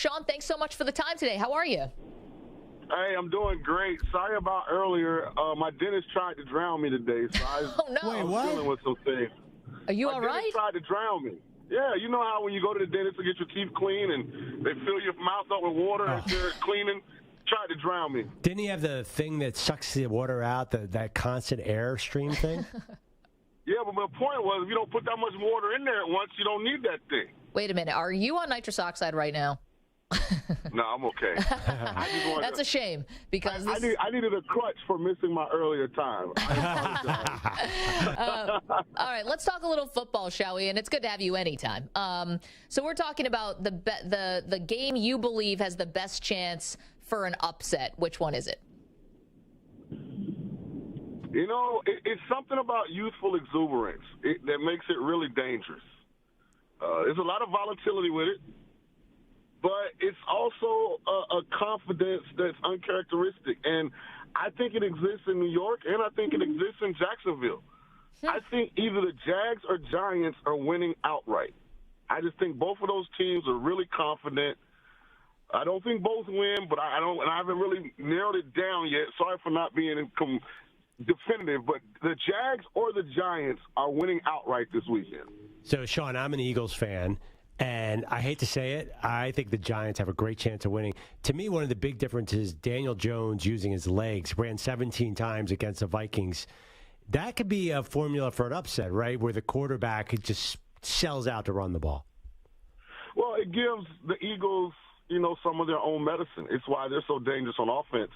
Shaun, thanks so much for the time today. How are you? Hey, I'm doing great. Sorry about earlier. My dentist tried to drown me today, so I was dealing with some things. Are you all right? My dentist tried to drown me. Yeah, you know how when you go to the dentist to get your teeth clean and they fill your mouth up with water as they're cleaning, tried to drown me. Didn't he have the thing that sucks the water out, that constant air stream thing? Yeah, but my point was if you don't put that much water in there at once, you don't need that thing. Wait a minute. Are you on nitrous oxide right now? No, I'm okay. That's a shame because I needed a crutch for missing my earlier time. All right, let's talk a little football, shall we? And it's good to have you anytime. So we're talking about the game you believe has the best chance for an upset. Which one is it? You know, it's something about youthful exuberance that makes it really dangerous. There's a lot of volatility with it. But it's also a confidence that's uncharacteristic. And I think it exists in New York, and I think it exists in Jacksonville. I think either the Jags or Giants are winning outright. I just think both of those teams are really confident. I don't think both win, but I haven't really narrowed it down yet. Sorry for not being definitive, but the Jags or the Giants are winning outright this weekend. So, Shaun, I'm an Eagles fan. And I hate to say it, I think the Giants have a great chance of winning. To me, one of the big differences is Daniel Jones using his legs, ran 17 times against the Vikings. That could be a formula for an upset, right, where the quarterback just sells out to run the ball. Well, it gives the Eagles, some of their own medicine. It's why they're so dangerous on offense,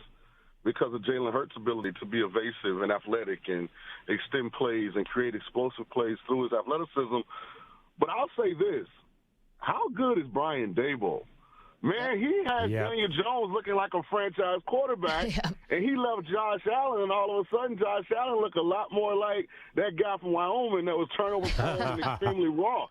because of Jalen Hurts' ability to be evasive and athletic and extend plays and create explosive plays through his athleticism. But I'll say this. How good is Brian Daboll? Man, he had Daniel Jones looking like a franchise quarterback, and he left Josh Allen, and all of a sudden Josh Allen looked a lot more like that guy from Wyoming that was turnover prone and extremely raw.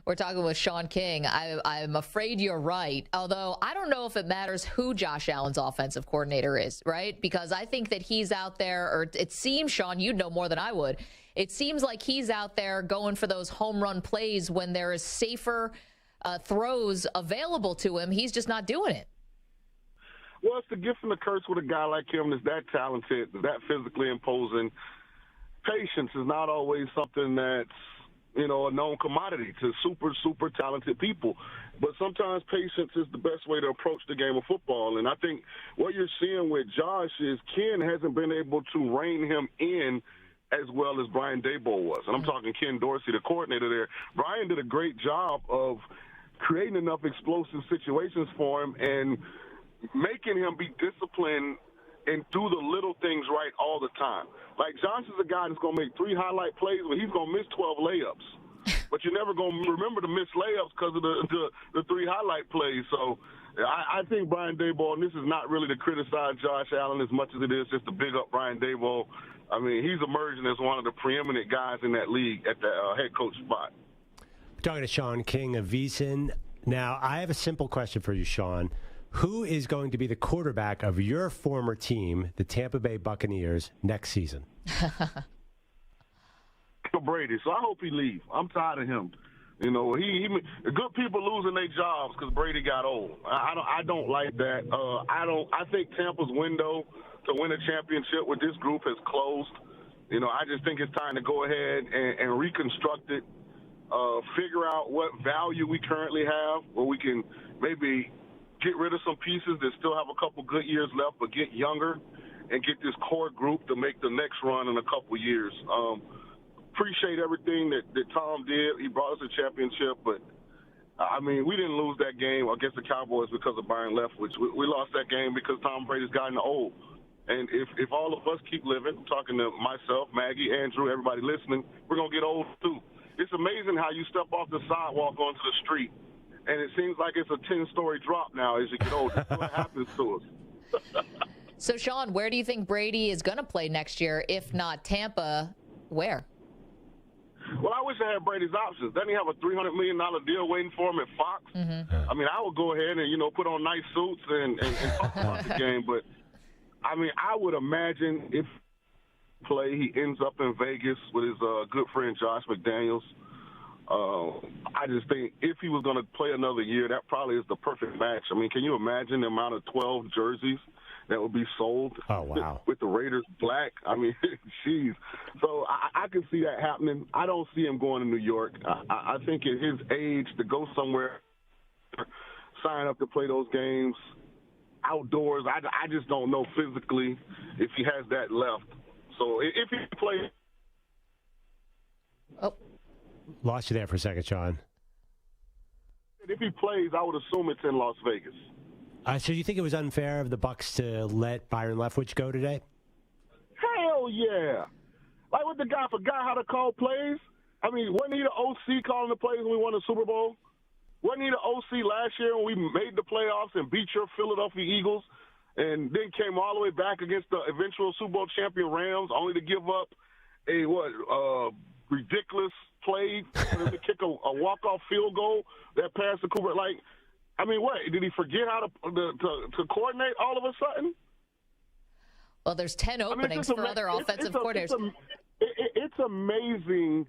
We're talking with Shaun King. I'm afraid you're right, although I don't know if it matters who Josh Allen's offensive coordinator is, right? Because I think that he's out there, or it seems, Shaun, you'd know more than I would. It seems like he's out there going for those home run plays when there is safer throws available to him. He's just not doing it. Well, it's the gift and the curse with a guy like him that's that talented, that physically imposing. Patience is not always something that's, a known commodity to super, super talented people. But sometimes patience is the best way to approach the game of football. And I think what you're seeing with Josh is Ken hasn't been able to rein him in as well as Brian Daboll was. And I'm talking Ken Dorsey, the coordinator there. Brian did a great job of creating enough explosive situations for him and making him be disciplined and do the little things right all the time. Like, Josh is a guy that's going to make 3 highlight plays, but he's going to miss 12 layups. But you're never going to remember to miss layups because of the 3 highlight plays. So I think Brian Daboll, and this is not really to criticize Josh Allen as much as it is just to big up Brian Daboll. I mean, he's emerging as one of the preeminent guys in that league at the head coach spot. We're talking to Shaun King of VSiN. Now, I have a simple question for you, Shaun. Who is going to be the quarterback of your former team, the Tampa Bay Buccaneers, next season? Brady. So I hope he leaves. I'm tired of him. Good people losing their jobs because Brady got old. I don't like that. I think Tampa's window to win a championship with this group has closed. I just think it's time to go ahead and reconstruct it, figure out what value we currently have, where we can maybe get rid of some pieces that still have a couple good years left, but get younger and get this core group to make the next run in a couple years. Appreciate everything that Tom did. He brought us a championship, but, we didn't lose that game against the Cowboys because of Byron Leftwich. We lost that game because Tom Brady's gotten old. And if all of us keep living, I'm talking to myself, Maggie, Andrew, everybody listening, we're going to get old too. It's amazing how you step off the sidewalk onto the street, and it seems like it's a 10-story drop now as you get older. That's what happens to us. So, Shaun, where do you think Brady is going to play next year? If not Tampa, where? Well, I wish I had Brady's options. Doesn't he have a $300 million deal waiting for him at Fox? Mm-hmm. I would go ahead and, put on nice suits and talk about the game. But, I would imagine if he ends up in Vegas with his good friend Josh McDaniels. I just think if he was going to play another year, that probably is the perfect match. I mean, can you imagine the amount of 12 jerseys that would be sold with the Raiders black? I mean, jeez. So I can see that happening. I don't see him going to New York. I think at his age to go somewhere, sign up to play those games outdoors, I just don't know physically if he has that left. So if he plays. Oh. Lost you there for a second, Shaun. If he plays, I would assume it's in Las Vegas. So you think it was unfair of the Bucs to let Byron Leftwich go today? Hell yeah. Like, what, the guy forgot how to call plays? I mean, wasn't he the OC calling the plays when we won the Super Bowl? Wasn't he the OC last year when we made the playoffs and beat your Philadelphia Eagles and then came all the way back against the eventual Super Bowl champion Rams only to give up a ridiculous play to kick a walk-off field goal that passed to Cooper? Like, I mean, what? Did he forget how to coordinate all of a sudden? Well, there's 10 openings for other offensive coordinators. It's amazing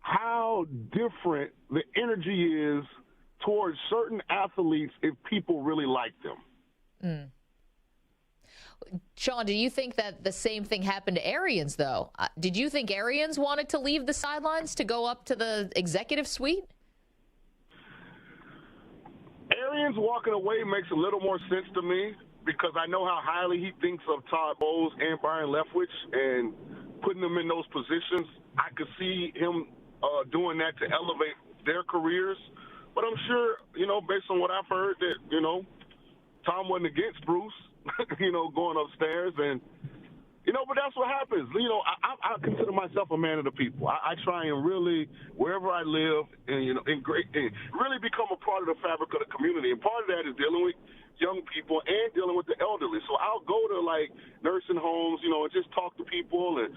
how different the energy is towards certain athletes if people really like them. Shaun, do you think that the same thing happened to Arians, though? Did you think Arians wanted to leave the sidelines to go up to the executive suite? Arians walking away makes a little more sense to me because I know how highly he thinks of Todd Bowles and Byron Leftwich, and putting them in those positions, I could see him doing that to elevate their careers. But I'm sure, based on what I've heard, that, Tom wasn't against Bruce, going upstairs. And, but that's what happens. I consider myself a man of the people. I try and really, wherever I live, and, and really become a part of the fabric of the community. And part of that is dealing with young people and dealing with the elderly. So I'll go to, nursing homes, and just talk to people and,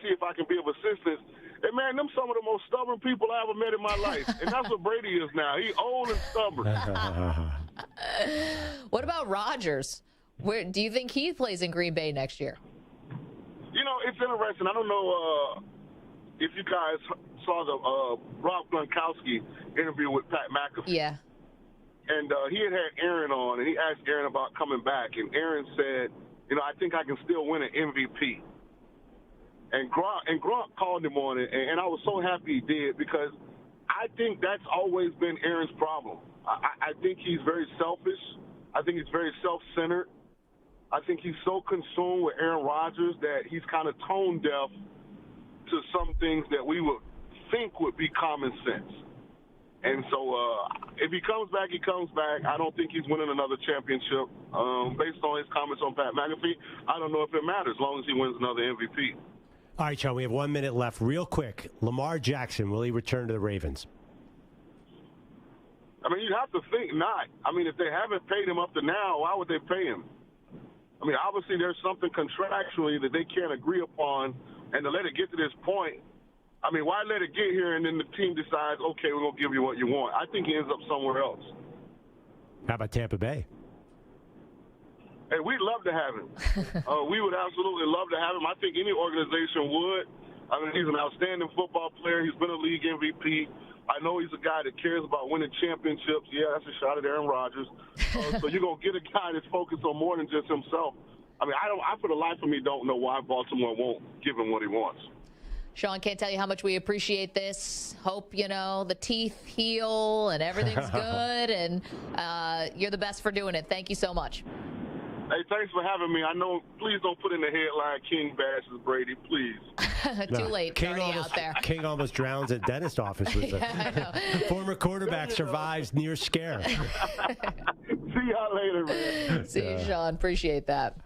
see if I can be of assistance. And, man, them some of the most stubborn people I ever met in my life. And that's what Brady is now. He's old and stubborn. What about Rodgers? Where do you think he plays in Green Bay next year? It's interesting. I don't know if you guys saw the Rob Gronkowski interview with Pat McAfee. Yeah. And he had Aaron on, and he asked Aaron about coming back. And Aaron said, I think I can still win an MVP. And Gronk called him on it, and I was so happy he did because I think that's always been Aaron's problem. I think he's very selfish. I think he's very self-centered. I think he's so consumed with Aaron Rodgers that he's kind of tone deaf to some things that we would think would be common sense. And so if he comes back, he comes back. I don't think he's winning another championship. Based on his comments on Pat McAfee, I don't know if it matters as long as he wins another MVP. All right, Shaun, we have 1 minute left. Real quick, Lamar Jackson, will he return to the Ravens? I mean, you have to think not. I mean, if they haven't paid him up to now, why would they pay him? I mean, obviously there's something contractually that they can't agree upon, and to let it get to this point, I mean, why let it get here and then the team decides, okay, we're going to give you what you want? I think he ends up somewhere else. How about Tampa Bay? Hey, we'd love to have him. We would absolutely love to have him. I think any organization would. I mean, he's an outstanding football player. He's been a league MVP. I know he's a guy that cares about winning championships. Yeah, that's a shot at Aaron Rodgers. So you're going to get a guy that's focused on more than just himself. I mean, I for the life of me don't know why Baltimore won't give him what he wants. Shaun, can't tell you how much we appreciate this. Hope, the teeth heal and everything's good. And you're the best for doing it. Thank you so much. Hey, thanks for having me. I know, please don't put in the headline King bashes Brady, please. Too late. King out there. King almost drowns at dentist office with former quarterback survives near scare. See y'all later, man. See you, Shaun. Appreciate that.